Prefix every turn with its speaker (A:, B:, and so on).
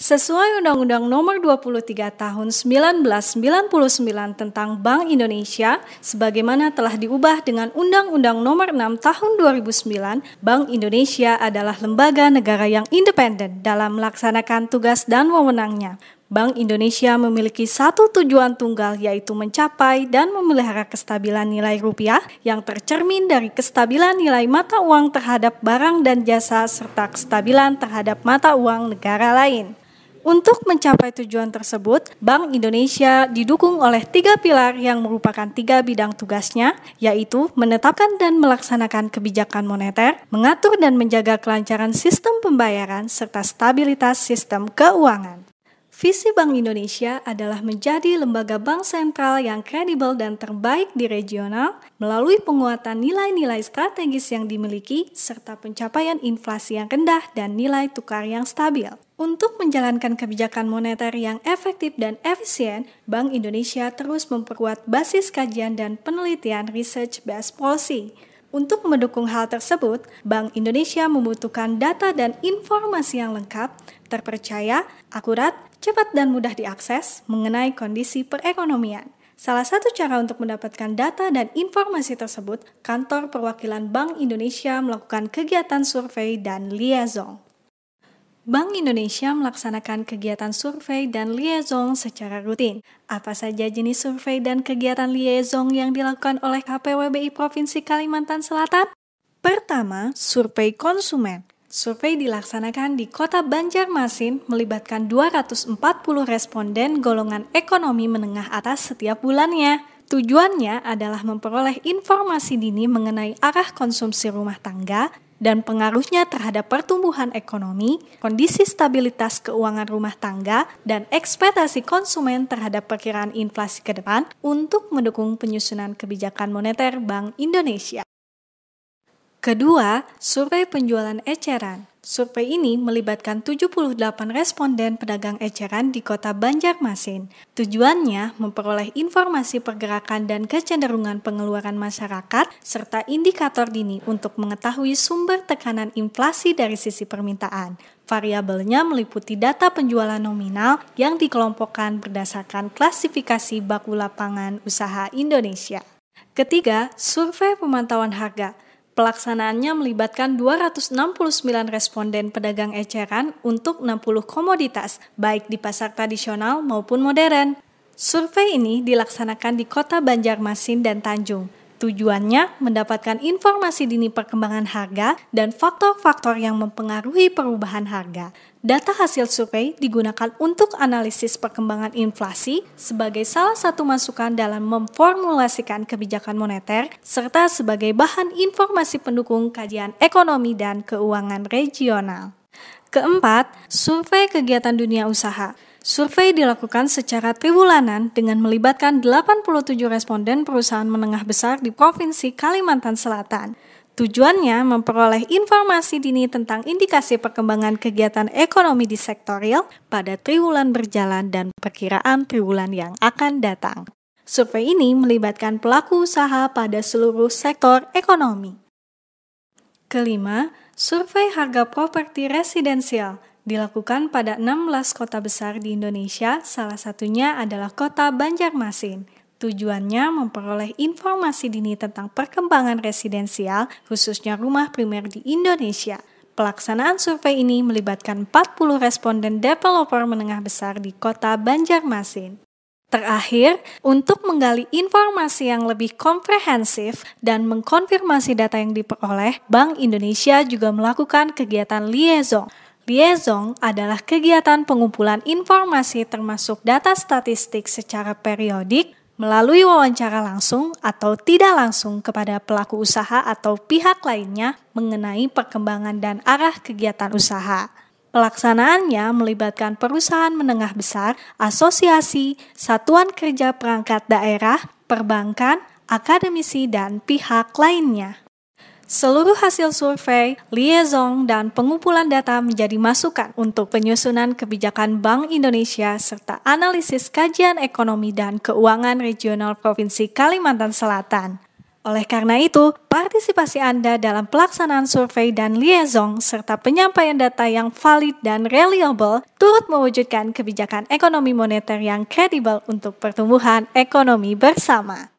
A: Sesuai Undang-Undang Nomor 23 Tahun 1999 tentang Bank Indonesia, sebagaimana telah diubah dengan Undang-Undang Nomor 6 Tahun 2009, Bank Indonesia adalah lembaga negara yang independen dalam melaksanakan tugas dan wewenangnya. Bank Indonesia memiliki satu tujuan tunggal, yaitu mencapai dan memelihara kestabilan nilai rupiah yang tercermin dari kestabilan nilai mata uang terhadap barang dan jasa serta kestabilan terhadap mata uang negara lain. Untuk mencapai tujuan tersebut, Bank Indonesia didukung oleh 3 pilar yang merupakan 3 bidang tugasnya, yaitu menetapkan dan melaksanakan kebijakan moneter, mengatur dan menjaga kelancaran sistem pembayaran, serta stabilitas sistem keuangan. Visi Bank Indonesia adalah menjadi lembaga bank sentral yang kredibel dan terbaik di regional melalui penguatan nilai-nilai strategis yang dimiliki serta pencapaian inflasi yang rendah dan nilai tukar yang stabil. Untuk menjalankan kebijakan moneter yang efektif dan efisien, Bank Indonesia terus memperkuat basis kajian dan penelitian research-based policy. Untuk mendukung hal tersebut, Bank Indonesia membutuhkan data dan informasi yang lengkap, terpercaya, akurat, cepat dan mudah diakses mengenai kondisi perekonomian. Salah satu cara untuk mendapatkan data dan informasi tersebut, Kantor Perwakilan Bank Indonesia melakukan kegiatan survei dan liaison. Bank Indonesia melaksanakan kegiatan survei dan liaison secara rutin. Apa saja jenis survei dan kegiatan liaison yang dilakukan oleh KPWBI Provinsi Kalimantan Selatan? Pertama, survei konsumen. Survei dilaksanakan di Kota Banjarmasin melibatkan 240 responden golongan ekonomi menengah atas setiap bulannya. Tujuannya adalah memperoleh informasi dini mengenai arah konsumsi rumah tangga dan pengaruhnya terhadap pertumbuhan ekonomi, kondisi stabilitas keuangan rumah tangga, dan ekspektasi konsumen terhadap perkiraan inflasi ke depan untuk mendukung penyusunan kebijakan moneter Bank Indonesia. Kedua, survei penjualan eceran. Survei ini melibatkan 78 responden pedagang eceran di Kota Banjarmasin. Tujuannya memperoleh informasi pergerakan dan kecenderungan pengeluaran masyarakat serta indikator dini untuk mengetahui sumber tekanan inflasi dari sisi permintaan. Variabelnya meliputi data penjualan nominal yang dikelompokkan berdasarkan klasifikasi baku lapangan usaha Indonesia. Ketiga, survei pemantauan harga. Pelaksanaannya melibatkan 269 responden pedagang eceran untuk 60 komoditas, baik di pasar tradisional maupun modern. Survei ini dilaksanakan di Kota Banjarmasin dan Tanjung. Tujuannya mendapatkan informasi dini perkembangan harga dan faktor-faktor yang mempengaruhi perubahan harga. Data hasil survei digunakan untuk analisis perkembangan inflasi sebagai salah satu masukan dalam memformulasikan kebijakan moneter, serta sebagai bahan informasi pendukung kajian ekonomi dan keuangan regional. Keempat, survei kegiatan dunia usaha. Survei dilakukan secara triwulanan dengan melibatkan 87 responden perusahaan menengah besar di Provinsi Kalimantan Selatan. Tujuannya memperoleh informasi dini tentang indikasi perkembangan kegiatan ekonomi di sektor real pada triwulan berjalan dan perkiraan triwulan yang akan datang. Survei ini melibatkan pelaku usaha pada seluruh sektor ekonomi. Kelima, survei harga properti residensial. Dilakukan pada 16 kota besar di Indonesia, salah satunya adalah Kota Banjarmasin. Tujuannya memperoleh informasi dini tentang perkembangan residensial, khususnya rumah primer di Indonesia. Pelaksanaan survei ini melibatkan 40 responden developer menengah besar di Kota Banjarmasin. Terakhir, untuk menggali informasi yang lebih komprehensif dan mengkonfirmasi data yang diperoleh, Bank Indonesia juga melakukan kegiatan liaison. Liaison adalah kegiatan pengumpulan informasi termasuk data statistik secara periodik melalui wawancara langsung atau tidak langsung kepada pelaku usaha atau pihak lainnya mengenai perkembangan dan arah kegiatan usaha. Pelaksanaannya melibatkan perusahaan menengah besar, asosiasi, satuan kerja perangkat daerah, perbankan, akademisi, dan pihak lainnya. Seluruh hasil survei, liaison, dan pengumpulan data menjadi masukan untuk penyusunan kebijakan Bank Indonesia serta analisis kajian ekonomi dan keuangan regional Provinsi Kalimantan Selatan. Oleh karena itu, partisipasi Anda dalam pelaksanaan survei dan liaison serta penyampaian data yang valid dan reliable turut mewujudkan kebijakan ekonomi moneter yang kredibel untuk pertumbuhan ekonomi bersama.